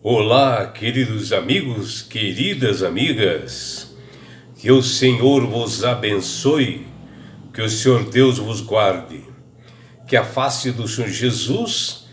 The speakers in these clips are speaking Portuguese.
Olá, queridos amigos, queridas amigas, que o Senhor vos abençoe, que o Senhor Deus vos guarde, que a face do Senhor Jesus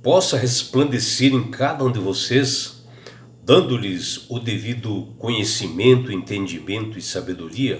possa resplandecer em cada um de vocês, dando-lhes o devido conhecimento, entendimento e sabedoria,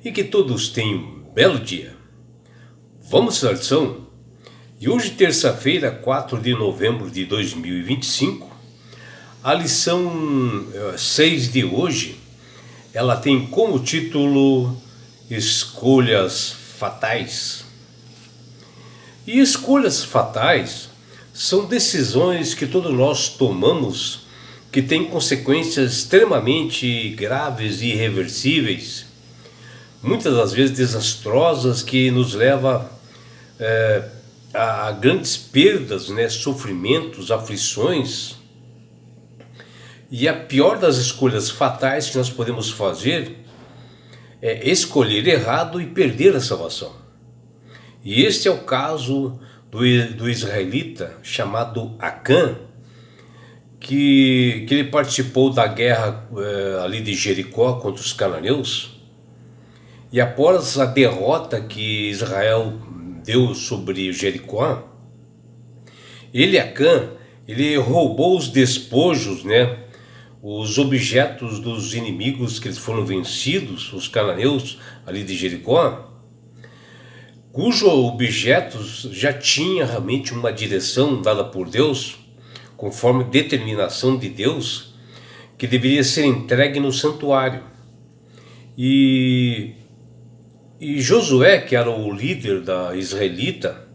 e que todos tenham um belo dia. Vamos à lição? E hoje, terça-feira, 4 de novembro de 2025, a lição 6 de hoje, ela tem como título Escolhas Fatais. E escolhas fatais são decisões que todos nós tomamos que têm consequências extremamente graves e irreversíveis, muitas das vezes desastrosas, que nos levam a grandes perdas, sofrimentos, aflições. E a pior das escolhas fatais que nós podemos fazer é escolher errado e perder a salvação. E este é o caso do israelita chamado Acã, que ele participou da guerra ali de Jericó contra os cananeus. E após a derrota que Israel deu sobre Jericó, Acã, ele roubou os despojos, os objetos dos inimigos que eles foram vencidos, os cananeus ali de Jericó, cujos objetos já tinha realmente uma direção dada por Deus, conforme determinação de Deus, que deveria ser entregue no santuário. E Josué, que era o líder da israelita,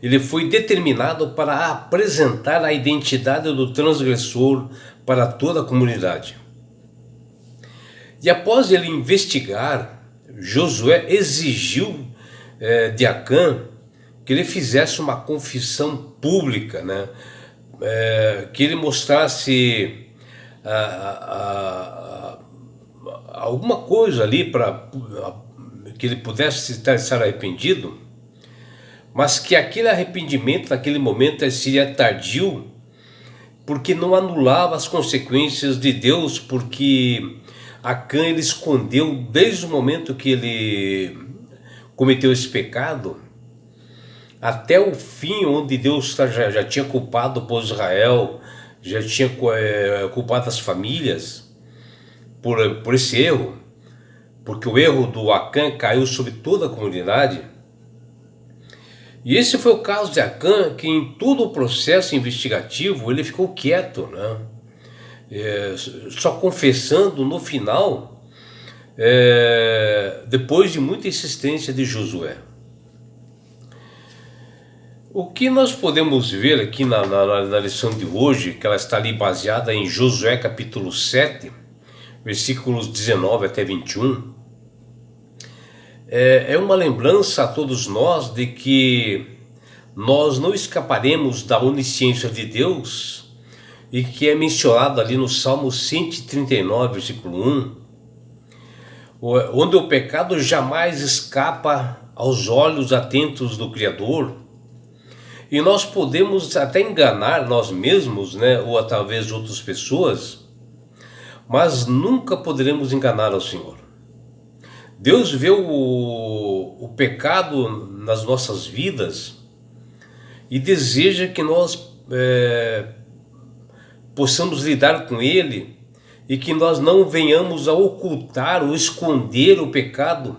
ele foi determinado para apresentar a identidade do transgressor para toda a comunidade. E após ele investigar, Josué exigiu de Acã que ele fizesse uma confissão pública, que ele mostrasse alguma coisa ali para que ele pudesse estar arrependido, mas que aquele arrependimento naquele momento seria tardio, porque não anulava as consequências de Deus, porque Acã ele escondeu desde o momento que ele cometeu esse pecado até o fim, onde Deus já tinha culpado o povo de Israel, já tinha culpado as famílias por esse erro, porque o erro do Acã caiu sobre toda a comunidade. E esse foi o caso de Acã, que em todo o processo investigativo ele ficou quieto, só confessando no final, depois de muita insistência de Josué. O que nós podemos ver aqui na lição de hoje, que ela está ali baseada em Josué capítulo 7, versículos 19 até 21, é uma lembrança a todos nós de que nós não escaparemos da onisciência de Deus, e que é mencionado ali no Salmo 139, versículo 1, onde o pecado jamais escapa aos olhos atentos do Criador, e nós podemos até enganar nós mesmos, ou talvez outras pessoas, mas nunca poderemos enganar ao Senhor. Deus vê o pecado nas nossas vidas e deseja que nós possamos lidar com ele, e que nós não venhamos a ocultar ou esconder o pecado,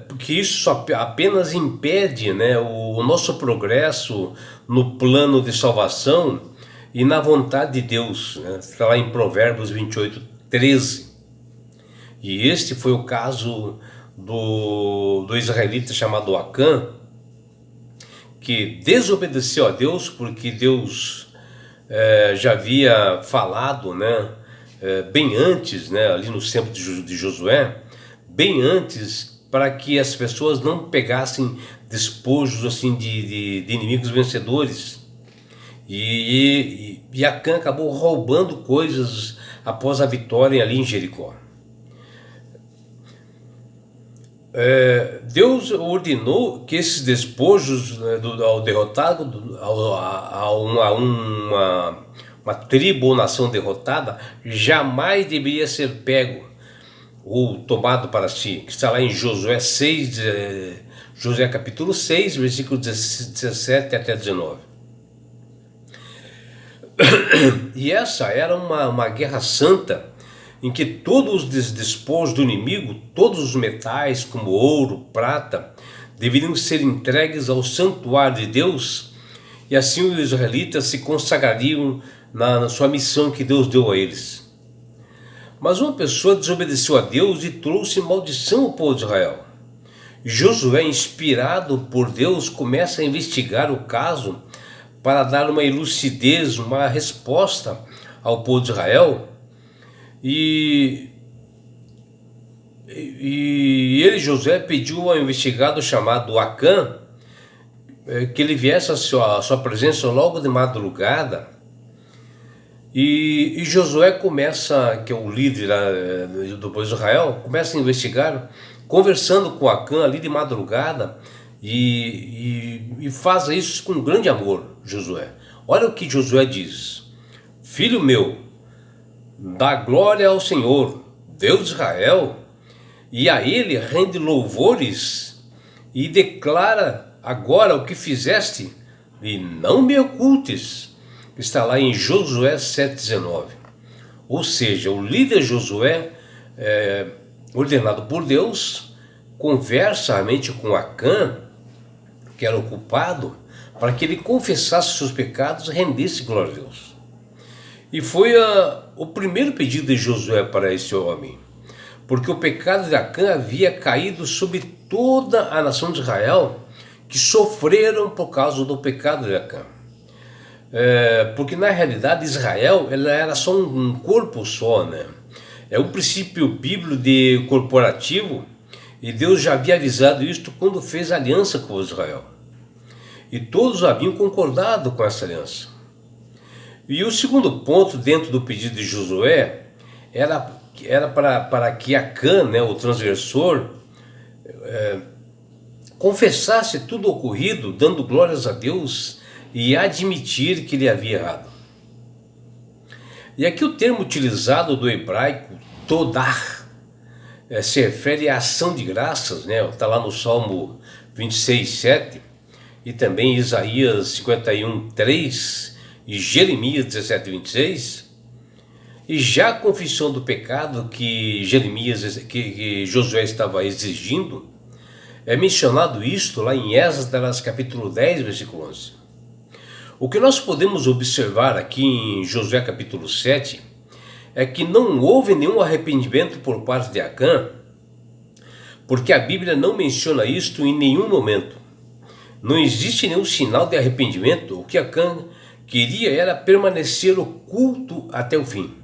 porque isso apenas impede o nosso progresso no plano de salvação e na vontade de Deus. Está lá em Provérbios 28, 13. E este foi o caso do israelita chamado Acã, que desobedeceu a Deus, porque Deus já havia falado, bem antes, ali no tempo de Josué, bem antes, para que as pessoas não pegassem despojos assim de inimigos vencedores. E Acã acabou roubando coisas após a vitória ali em Jericó. Deus ordenou que esses despojos, né, ao derrotado, uma tribo ou nação derrotada, jamais deveria ser pego ou tomado para si, que está lá em Josué 6, Josué capítulo 6, versículo 17 até 19. E essa era uma guerra santa, em que todos os despojos do inimigo, todos os metais, como ouro, prata, deveriam ser entregues ao santuário de Deus, e assim os israelitas se consagrariam na sua missão que Deus deu a eles. Mas uma pessoa desobedeceu a Deus e trouxe maldição ao povo de Israel. Josué, inspirado por Deus, começa a investigar o caso para dar uma lucidez, uma resposta ao povo de Israel. E ele, Josué, pediu ao investigado chamado Acã que ele viesse à sua presença logo de madrugada. E Josué começa, que é o líder do povo de Israel, começa a investigar, conversando com Acã ali de madrugada, e faz isso com grande amor, Josué. Olha o que Josué diz: filho meu, dá glória ao Senhor, Deus de Israel, e a Ele rende louvores, e declara agora o que fizeste, e não me ocultes. Está lá em Josué 7,19. Ou seja, o líder Josué, ordenado por Deus, conversa realmente com Acã, que era o culpado, para que ele confessasse seus pecados e rendesse glória a Deus. E foi o primeiro pedido de Josué para esse homem, porque o pecado de Acã havia caído sobre toda a nação de Israel, que sofreram por causa do pecado de Acã. Porque na realidade Israel ela era só um corpo só, né? É um princípio bíblico de corporativo, e Deus já havia avisado isto quando fez aliança com Israel. E todos haviam concordado com essa aliança. E o segundo ponto dentro do pedido de Josué era para que Acã, né, o transgressor, confessasse tudo ocorrido, dando glórias a Deus e admitir que ele havia errado. E aqui o termo utilizado do hebraico, todar, se refere à ação de graças, né? Está lá no Salmo 26, 7, e também Isaías 51, 3 e Jeremias 17, 26. E já a confissão do pecado que Josué estava exigindo, é mencionado isto lá em Esdras capítulo 10, versículo 11. O que nós podemos observar aqui em Josué capítulo 7 é que não houve nenhum arrependimento por parte de Acã, porque a Bíblia não menciona isto em nenhum momento. Não existe nenhum sinal de arrependimento. O que Acã queria era permanecer oculto até o fim.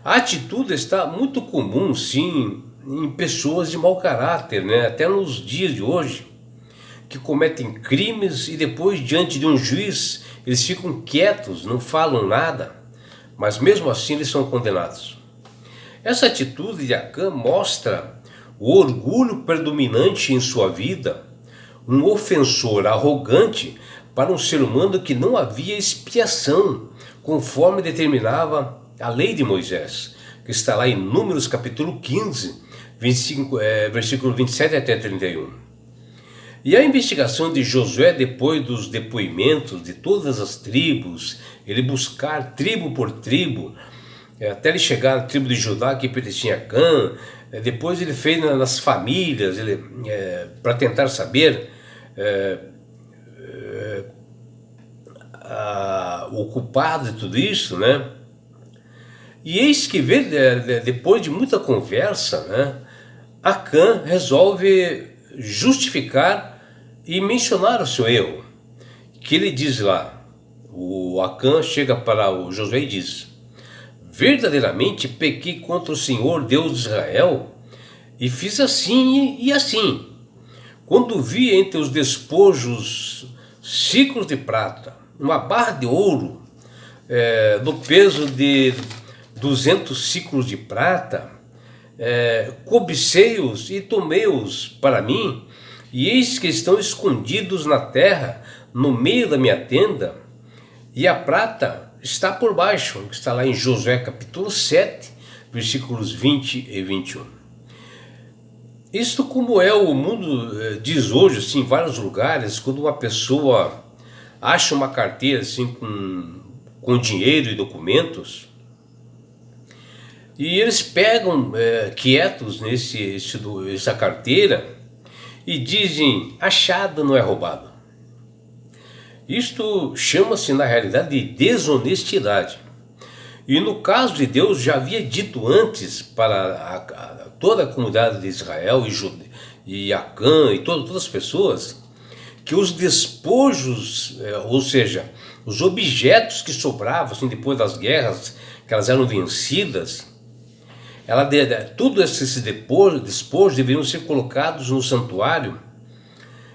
A atitude está muito comum, sim, em pessoas de mau caráter, né? Até nos dias de hoje, que cometem crimes e depois, diante de um juiz, eles ficam quietos, não falam nada, mas mesmo assim eles são condenados. Essa atitude de Acã mostra o orgulho predominante em sua vida, um ofensor arrogante para um ser humano que não havia expiação, conforme determinava a lei de Moisés, que está lá em Números capítulo 15, versículo 27 até 31. E a investigação de Josué, depois dos depoimentos de todas as tribos, ele buscar tribo por tribo, até ele chegar na tribo de Judá, que pertencia a Acã, depois ele fez nas famílias, para tentar saber o culpado de tudo isso, né? E eis que depois de muita conversa, né, Acã resolve justificar e mencionar o seu erro, que ele diz lá, o Acã chega para o Josué e diz: verdadeiramente pequei contra o Senhor Deus de Israel e fiz assim e assim, quando vi entre os despojos ciclos de prata, uma barra de ouro do peso de 200 ciclos de prata, cobicei-os e tomei-os para mim, e eis que estão escondidos na terra, no meio da minha tenda, e a prata está por baixo, que está lá em Josué capítulo 7, versículos 20 e 21. Isto como é o mundo diz hoje, assim, em vários lugares, quando uma pessoa acha uma carteira assim com dinheiro e documentos, e eles pegam quietos essa carteira e dizem: achado não é roubado. Isto chama-se na realidade de desonestidade. E no caso de Deus já havia dito antes para toda a comunidade de Israel e Acã e todas as pessoas, que os despojos, ou seja, os objetos que sobravam assim, depois das guerras, que elas eram vencidas, tudo esses despojos deveriam ser colocados no santuário.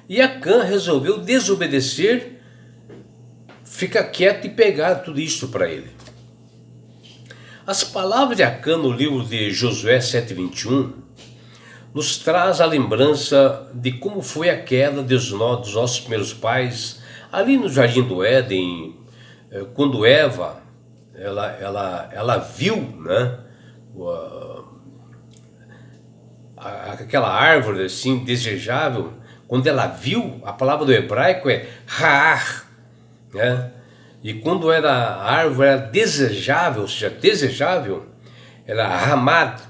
E Acã resolveu desobedecer, ficar quieto e pegar tudo isso para ele. As palavras de Acã no livro de Josué 7:21 nos traz a lembrança de como foi a queda dos nossos primeiros pais ali no Jardim do Éden, quando Eva ela viu, né, aquela árvore assim desejável. Quando ela viu, a palavra do hebraico é ra'ar, né? E quando a árvore era desejável, ou seja, desejável, era ramad.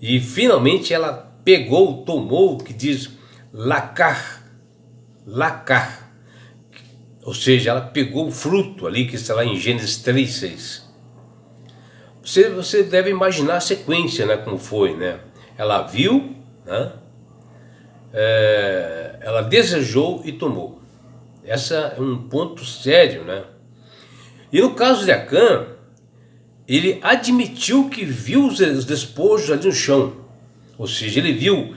E finalmente ela pegou, tomou, que diz lacar, ou seja, ela pegou o fruto ali que está lá em Gênesis 3:6. Você deve imaginar a sequência, né, como foi, né? Ela viu, né? Ela desejou e tomou. Essa é um ponto sério, né? E no caso de Acã, ele admitiu que viu os despojos ali no chão, ou seja, ele viu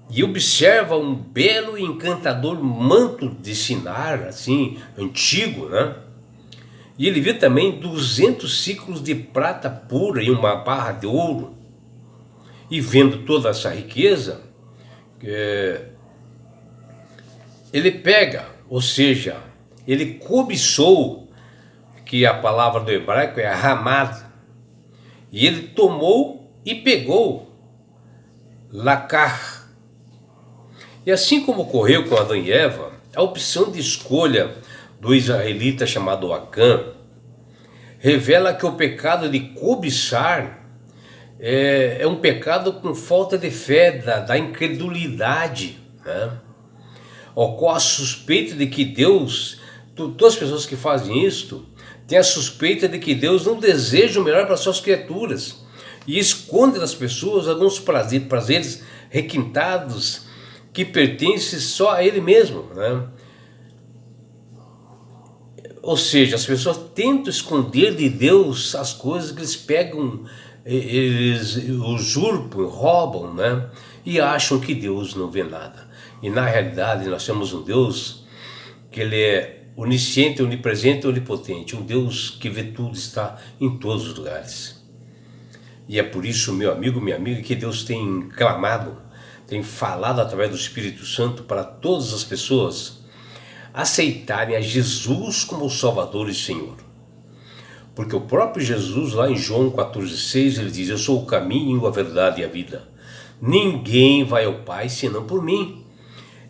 e observa um belo e encantador manto de Sinar, assim, antigo, né? E ele viu também 200 ciclos de prata pura e uma barra de ouro. E vendo toda essa riqueza, ele pega, ou seja, ele cobiçou, que a palavra do hebraico é ramad, e ele tomou e pegou, lacar. E assim como ocorreu com Adão e Eva, a opção de escolha do israelita chamado Acã revela que o pecado de cobiçar é um pecado com falta de fé, da incredulidade, né? Ocorre a suspeita de que Deus, todas as pessoas que fazem isto, têm a suspeita de que Deus não deseja o melhor para suas criaturas e esconde das pessoas alguns prazeres requintados que pertencem só a Ele mesmo, né? Ou seja, as pessoas tentam esconder de Deus as coisas que eles pegam, eles usurpam, roubam, né? E acham que Deus não vê nada. E na realidade nós temos um Deus que Ele é onisciente, onipresente e onipotente. Um Deus que vê tudo, está em todos os lugares. E é por isso, meu amigo, minha amiga, que Deus tem clamado, tem falado através do Espírito Santo para todas as pessoas aceitarem a Jesus como Salvador e Senhor. Porque o próprio Jesus, lá em João 14,6, ele diz: eu sou o caminho, a verdade e a vida. Ninguém vai ao Pai senão por mim.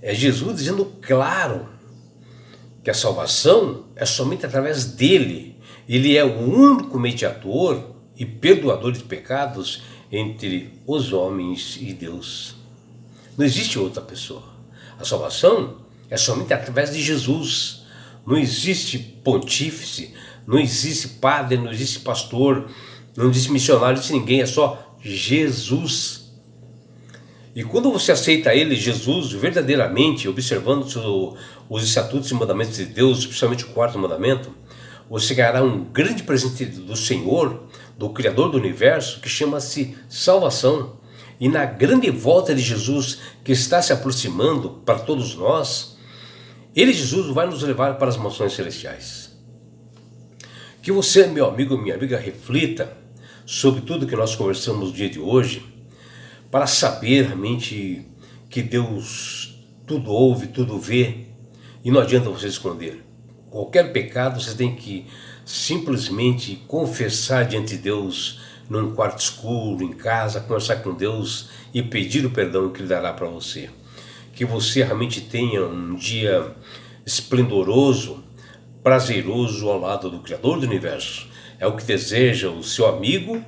É Jesus dizendo claro que a salvação é somente através dele. Ele é o único mediador e perdoador de pecados entre os homens e Deus. Não existe outra pessoa. A salvação é somente através de Jesus. Não existe pontífice, não existe padre, não existe pastor, não existe missionário, não existe ninguém, é só Jesus. E quando você aceita Ele, Jesus, verdadeiramente, observando os estatutos e mandamentos de Deus, especialmente o quarto mandamento, você ganhará um grande presente do Senhor, do Criador do Universo, que chama-se salvação. E na grande volta de Jesus, que está se aproximando para todos nós, Ele, Jesus, vai nos levar para as mansões celestiais. Que você, meu amigo, minha amiga, reflita sobre tudo que nós conversamos no dia de hoje, para saber realmente que Deus tudo ouve, tudo vê, e não adianta você esconder. Qualquer pecado você tem que simplesmente confessar diante de Deus, num quarto escuro, em casa, conversar com Deus e pedir o perdão que Ele dará para você. Que você realmente tenha um dia esplendoroso, prazeroso ao lado do Criador do Universo. É o que deseja o seu amigo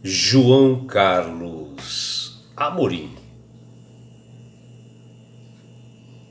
João Carlos Amorim.